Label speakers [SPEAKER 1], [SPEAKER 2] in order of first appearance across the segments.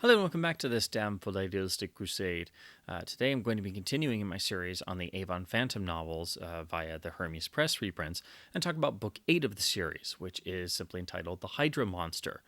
[SPEAKER 1] Hello and welcome back to this damnful idealistic crusade. Today I'm going to be continuing in my series on the Avon Phantom novels via the Hermes Press reprints and talk about book 8 of the series, which is simply entitled The HYDRA Monster.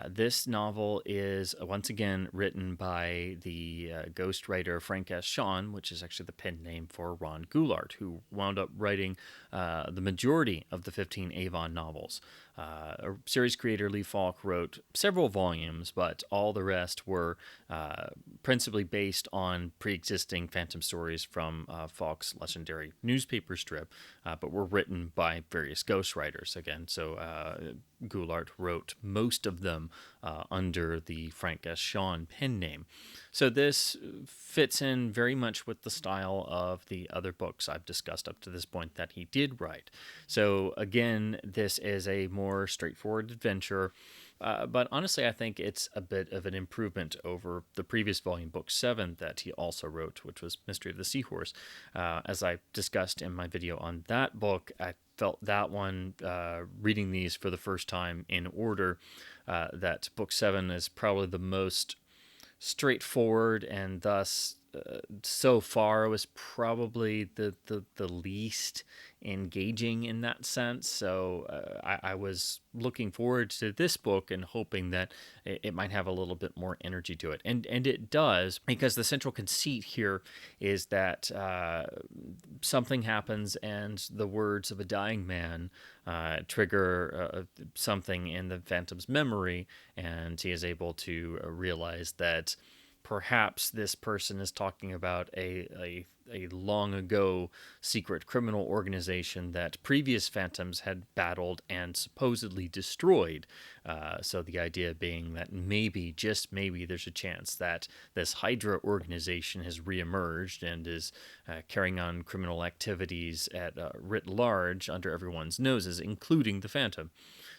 [SPEAKER 1] This novel is once again written by the ghostwriter Frank S. Shawn, which is actually the pen name for Ron Goulart, who wound up writing the majority of the 15 Avon novels. Series creator Lee Falk wrote several volumes, but all the rest were principally based on pre-existing Phantom stories from Falk's legendary newspaper strip, but were written by various ghostwriters again. So Goulart wrote most of them under the Frank S. Shawn pen name. So this fits in very much with the style of the other books I've discussed up to this point that he did write. So again, this is a more straightforward adventure. But honestly, I think it's a bit of an improvement over the previous volume, Book 7, that he also wrote, which was Mystery of the Seahorse. As I discussed in my video on that book, I felt that one, reading these for the first time in order, that Book 7 is probably the most straightforward and thus so far was probably the least engaging in that sense. So I was looking forward to this book and hoping that it might have a little bit more energy to it. And it does, because the central conceit here is that something happens and the words of a dying man trigger something in the Phantom's memory, and he is able to realize that perhaps this person is talking about a long ago secret criminal organization that previous Phantoms had battled and supposedly destroyed. So the idea being that maybe, just maybe, there's a chance that this Hydra organization has reemerged and is carrying on criminal activities at writ large under everyone's noses, including the Phantom.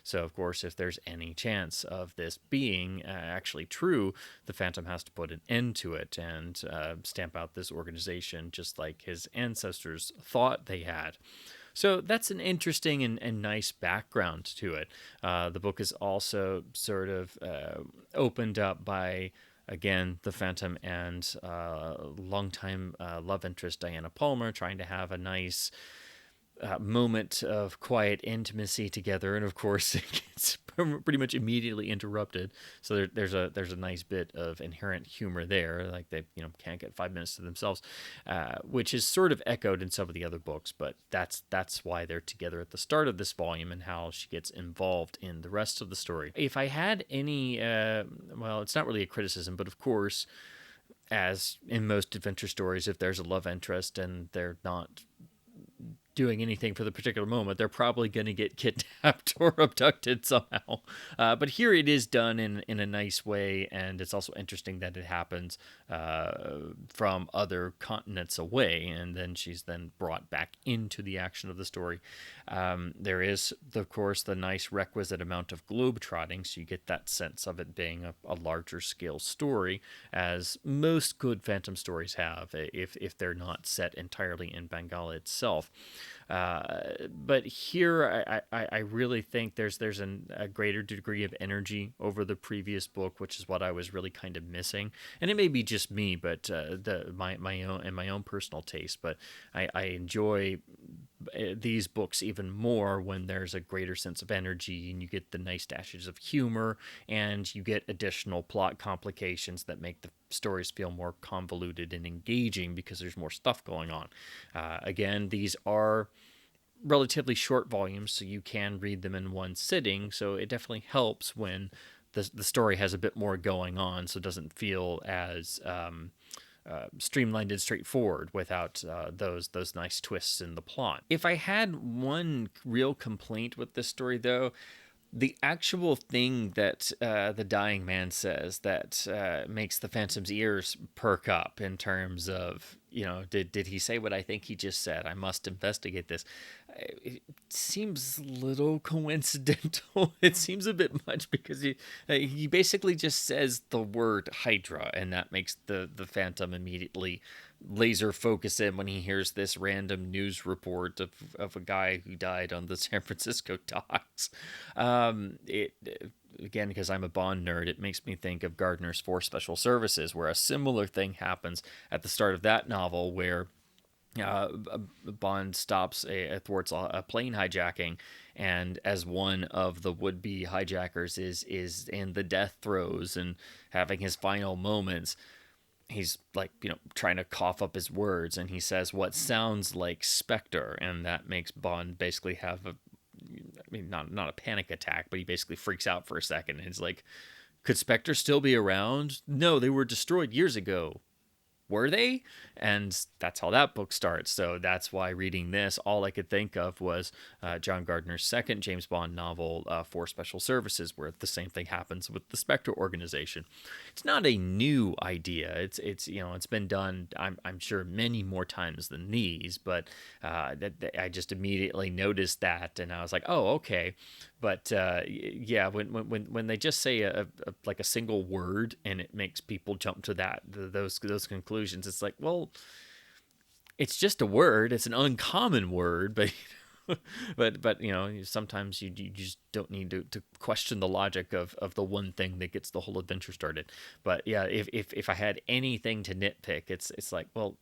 [SPEAKER 1] So, of course, if there's any chance of this being actually true, the Phantom has to put an end to it and stamp out this organization just like his ancestors thought they had. So that's an interesting and nice background to it. The book is also sort of opened up by, again, the Phantom and longtime love interest Diana Palmer trying to have a nice moment of quiet intimacy together, and of course it gets pretty much immediately interrupted. So there's a nice bit of inherent humor there, like they can't get 5 minutes to themselves, which is sort of echoed in some of the other books. But that's why they're together at the start of this volume and how she gets involved in the rest of the story. If I had any, well, it's not really a criticism, but of course, as in most adventure stories, if there's a love interest and they're not doing anything for the particular moment, they're probably going to get kidnapped or abducted somehow. But here it is done in a nice way, and it's also interesting that it happens from other continents away, and then she's then brought back into the action of the story. There is, of course, the nice requisite amount of globetrotting, so you get that sense of it being a larger scale story, as most good Phantom stories have, if they're not set entirely in Bengal itself. But here, I really think there's a greater degree of energy over the previous book, which is what I was really kind of missing. And it may be just me, but my own personal taste. But I enjoy these books even more when there's a greater sense of energy, and you get the nice dashes of humor, and you get additional plot complications that make the stories feel more convoluted and engaging because there's more stuff going on. Again, these are relatively short volumes, so you can read them in one sitting, so it definitely helps when the story has a bit more going on, so it doesn't feel as streamlined and straightforward without those nice twists in the plot. If I had one real complaint with this story, though, the actual thing that the dying man says that makes the Phantom's ears perk up in terms of, did he say what I think he just said? I must investigate this. It seems a little coincidental. It seems a bit much because he basically just says the word Hydra, and that makes the Phantom immediately laser focus in when he hears this random news report of a guy who died on the San Francisco docks. It again, because I'm a Bond nerd, it makes me think of Gardner's Four Special Services, where a similar thing happens at the start of that novel, where Bond stops thwarts a plane hijacking, and as one of the would-be hijackers is in the death throes and having his final moments, he's like, trying to cough up his words, and he says what sounds like Spectre, and that makes Bond basically have not a panic attack, but he basically freaks out for a second, and he's like, could Spectre still be around? No, they were destroyed years ago. Were they? And that's how that book starts. So that's why reading this, all I could think of was John Gardner's second James Bond novel, For Special Services, where the same thing happens with the Spectre organization. It's not a new idea. It's been done, I'm sure, many more times than these, but I just immediately noticed that, and I was like, oh, okay. But yeah, when they just say a single word and it makes people jump to those conclusions, it's like, well, it's just a word. It's an uncommon word, but but sometimes you just don't need to question the logic of the one thing that gets the whole adventure started. But yeah, if I had anything to nitpick, it's like, well,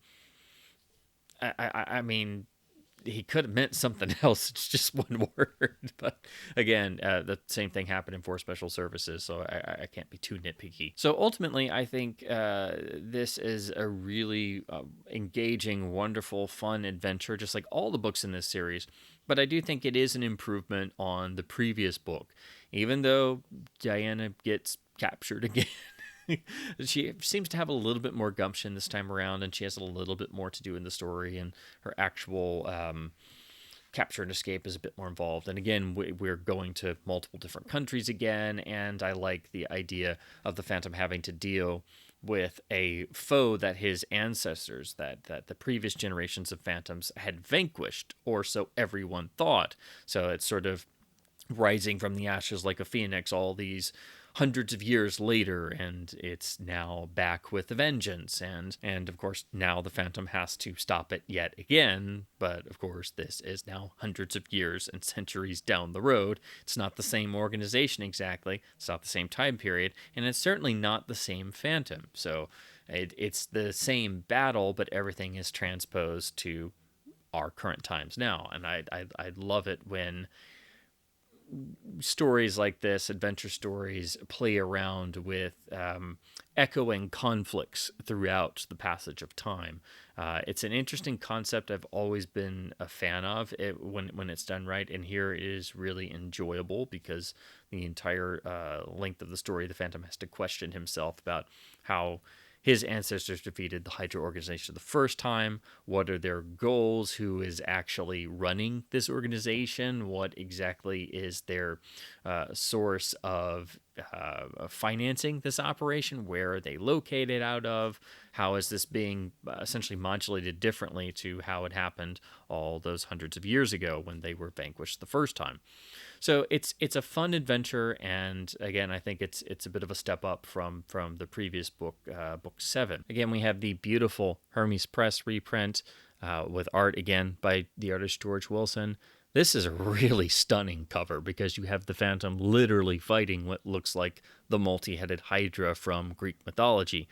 [SPEAKER 1] I mean, he could have meant something else. It's just one word. But again, the same thing happened in Four Special Services, so I can't be too nitpicky. So ultimately, I think this is a really engaging, wonderful, fun adventure, just like all the books in this series. But I do think it is an improvement on the previous book, even though Diana gets captured again. She seems to have a little bit more gumption this time around, and she has a little bit more to do in the story, and her actual capture and escape is a bit more involved. And again, we're going to multiple different countries again, and I like the idea of the Phantom having to deal with a foe that his ancestors, that the previous generations of Phantoms had vanquished, or so everyone thought. So it's sort of rising from the ashes like a phoenix all these hundreds of years later, and it's now back with a vengeance, and of course now the Phantom has to stop it yet again. But of course this is now hundreds of years and centuries down the road. It's not the same organization exactly, it's not the same time period, and it's certainly not the same Phantom. So it's the same battle, but everything is transposed to our current times now. And I love it when stories like this, adventure stories, play around with echoing conflicts throughout the passage of time. It's an interesting concept I've always been a fan of it when it's done right, and here it is really enjoyable because the entire length of the story, the Phantom has to question himself about how his ancestors defeated the Hydra organization the first time. What are their goals? Who is actually running this organization? What exactly is their source of financing this operation? Where are they located out of? How is this being essentially modulated differently to how it happened all those hundreds of years ago when they were vanquished the first time? So it's a fun adventure, and again, I think it's a bit of a step up from the previous book, book 7. Again, we have the beautiful Hermes Press reprint with art again by the artist George Wilson. This is a really stunning cover because you have the Phantom literally fighting what looks like the multi-headed Hydra from Greek mythology.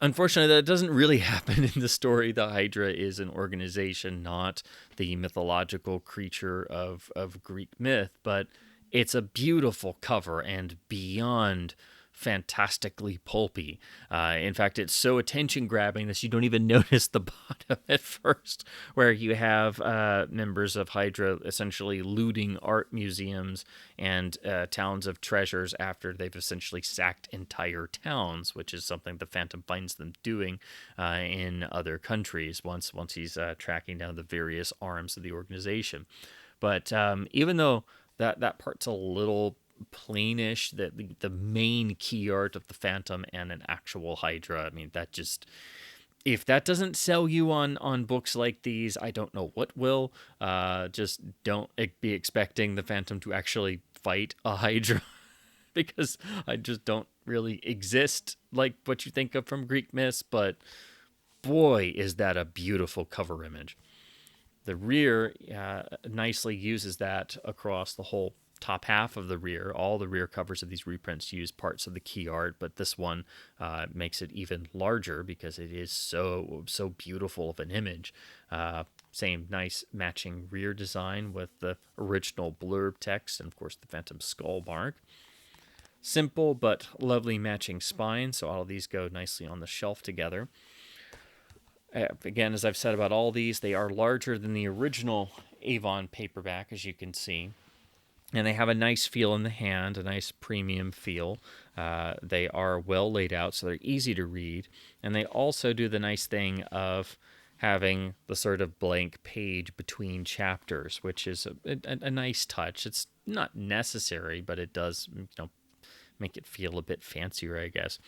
[SPEAKER 1] Unfortunately, that doesn't really happen in the story. The Hydra is an organization, not the mythological creature of Greek myth, but it's a beautiful cover and beyond fantastically pulpy. In fact, it's so attention-grabbing that you don't even notice the bottom at first, where you have members of Hydra essentially looting art museums and towns of treasures after they've essentially sacked entire towns, which is something the Phantom finds them doing in other countries once he's tracking down the various arms of the organization. But even though that part's a little plainish, that the main key art of the Phantom and an actual Hydra, I mean, that just, if that doesn't sell you on books like these, I don't know what will. Just don't be expecting the Phantom to actually fight a Hydra because I just don't really exist like what you think of from Greek myths. But boy, is that a beautiful cover image. The rear nicely uses that across the whole top half of the rear. All the rear covers of these reprints use parts of the key art, but this one makes it even larger because it is so beautiful of an image. Same nice matching rear design with the original blurb text and, of course, the Phantom skull mark. Simple but lovely matching spine, so all of these go nicely on the shelf together. Again, as I've said about all these, they are larger than the original Avon paperback, as you can see. And they have a nice feel in the hand, a nice premium feel. They are well laid out, so they're easy to read. And they also do the nice thing of having the sort of blank page between chapters, which is a nice touch. It's not necessary, but it does, make it feel a bit fancier, I guess.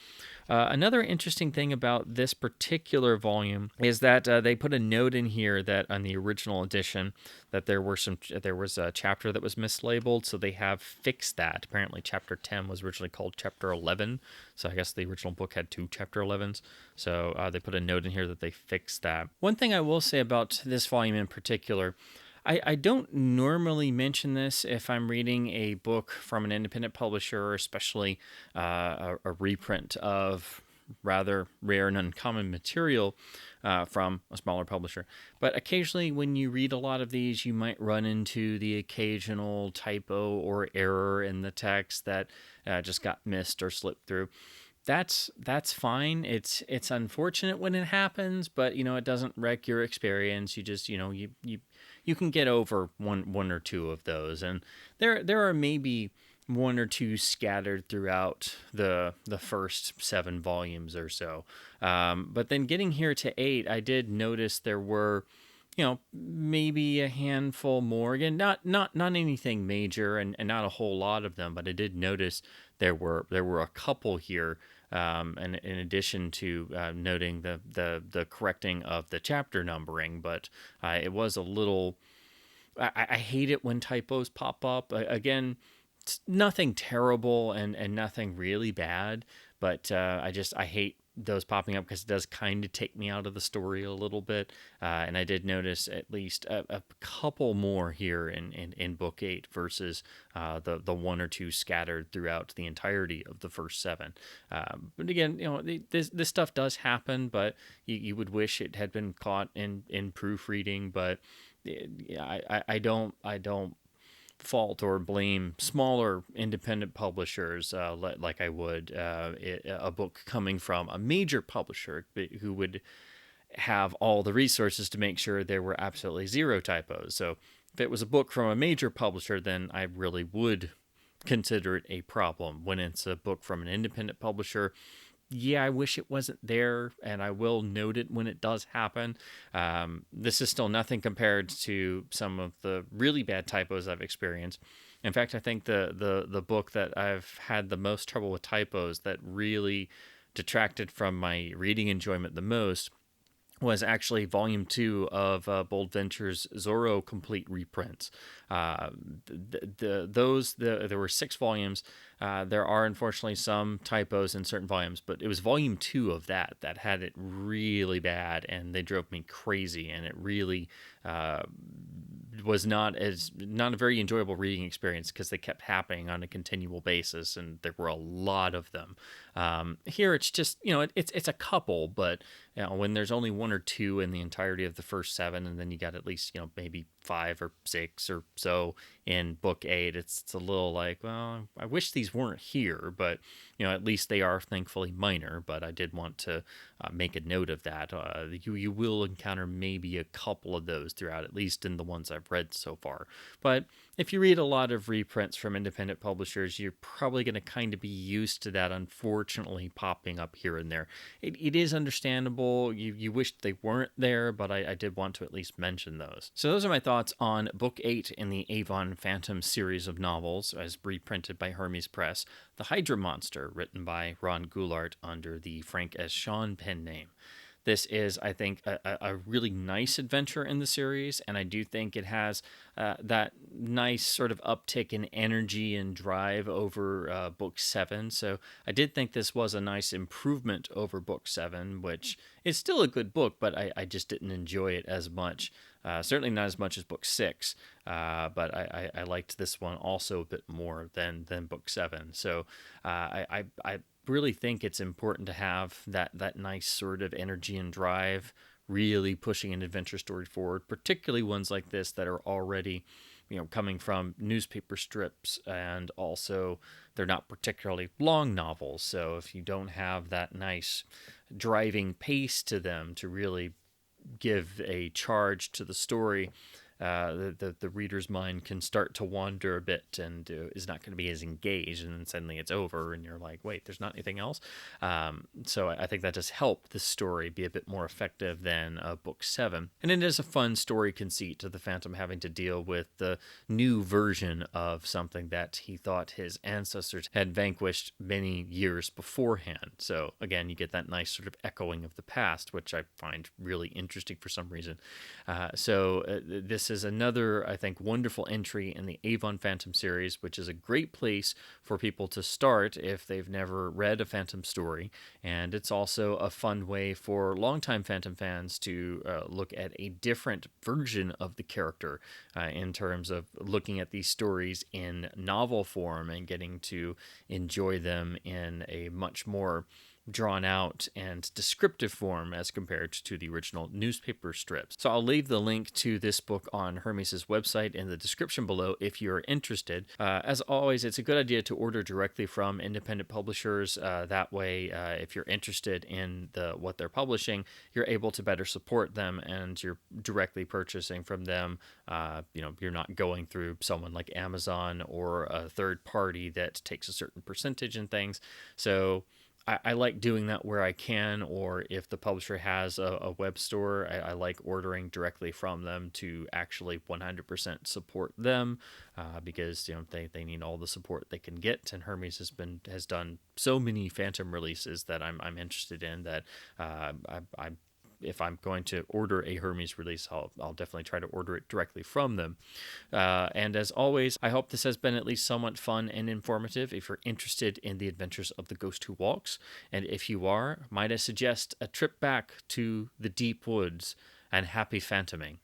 [SPEAKER 1] Another interesting thing about this particular volume is that they put a note in here that on the original edition that there was a chapter that was mislabeled, so they have fixed that. Apparently, chapter 10 was originally called chapter 11, so I guess the original book had 2 chapter 11s. So they put a note in here that they fixed that. One thing I will say about this volume in particular, I don't normally mention this if I'm reading a book from an independent publisher, especially a reprint of rather rare and uncommon material from a smaller publisher. But occasionally when you read a lot of these, you might run into the occasional typo or error in the text that just got missed or slipped through. That's fine. It's unfortunate when it happens, but it doesn't wreck your experience. You just you can get over one or two of those, and there are maybe 1 or 2 scattered throughout the first 7 volumes or so. But then getting here to 8, I did notice there were maybe a handful more. Again, not anything major, and not a whole lot of them, but I did notice there were a couple here. And in addition to noting the correcting of the chapter numbering, but it was a little. I hate it when typos pop up. Again, it's nothing terrible and nothing really bad, but I hate those popping up because it does kind of take me out of the story a little bit. And I did notice at least a couple more here in book 8 versus the 1 or 2 scattered throughout the entirety of the first 7. But again, this stuff does happen, but you would wish it had been caught in proofreading. But I don't fault or blame smaller independent publishers like I would a book coming from a major publisher who would have all the resources to make sure there were absolutely 0 typos. So if it was a book from a major publisher, then I really would consider it a problem. When it's a book from an independent publisher, yeah, I wish it wasn't there, and I will note it when it does happen. This is still nothing compared to some of the really bad typos I've experienced. In fact, I think the book that I've had the most trouble with typos that really detracted from my reading enjoyment the most was actually volume 2 of Bold Venture's Zorro complete reprints. There were 6 volumes. There are unfortunately some typos in certain volumes, but it was volume 2 of that had it really bad, and they drove me crazy, and it really was not a very enjoyable reading experience because they kept happening on a continual basis, and there were a lot of them. Here it's just it's a couple, but when there's only 1 or 2 in the entirety of the first 7, and then you got at least maybe 5 or 6 or so in book 8, it's a little like, well, I wish these weren't here, but at least they are thankfully minor. But I did want to make a note of that. You will encounter maybe a couple of those throughout, at least in the ones I've read so far. But if you read a lot of reprints from independent publishers, you're probably going to kind of be used to that, unfortunately, popping up here and there. It is understandable. You wish they weren't there, but I did want to at least mention those. So those are my thoughts on Book 8 in the Avon Phantom series of novels, as reprinted by Hermes Press, The HYDRA Monster, written by Ron Goulart under the Frank S. Shawn pen name. This is, I think, a really nice adventure in the series, and I do think it has that nice sort of uptick in energy and drive over book 7. So I did think this was a nice improvement over book 7, which is still a good book, but I just didn't enjoy it as much. Certainly not as much as book 6, but I liked this one also a bit more than book 7. So I really think it's important to have that nice sort of energy and drive, really pushing an adventure story forward, particularly ones like this that are already, coming from newspaper strips, and also they're not particularly long novels. So if you don't have that nice driving pace to them to really give a charge to the story, the reader's mind can start to wander a bit and is not going to be as engaged, and then suddenly it's over and you're like, wait, there's not anything else. So I think that just helped the story be a bit more effective than book 7. And it is a fun story conceit to the Phantom having to deal with the new version of something that he thought his ancestors had vanquished many years beforehand. So again, you get that nice sort of echoing of the past, which I find really interesting for some reason. This is another, I think, wonderful entry in the Avon Phantom series, which is a great place for people to start if they've never read a Phantom story. And it's also a fun way for longtime Phantom fans to look at a different version of the character in terms of looking at these stories in novel form and getting to enjoy them in a much more drawn out and descriptive form as compared to the original newspaper strips. So I'll leave the link to this book on Hermes' website in the description below if you're interested. As always, it's a good idea to order directly from independent publishers. That way, if you're interested in what they're publishing, you're able to better support them, and you're directly purchasing from them. You're not going through someone like Amazon or a third party that takes a certain percentage and things. So I like doing that where I can, or if the publisher has a web store, I like ordering directly from them to actually 100% support them, because they need all the support they can get. And Hermes has done so many Phantom releases that I'm interested in, that if I'm going to order a Hermes release, I'll definitely try to order it directly from them. And as always, I hope this has been at least somewhat fun and informative if you're interested in the adventures of the Ghost Who Walks. And if you are, might I suggest a trip back to the deep woods, and happy phantoming.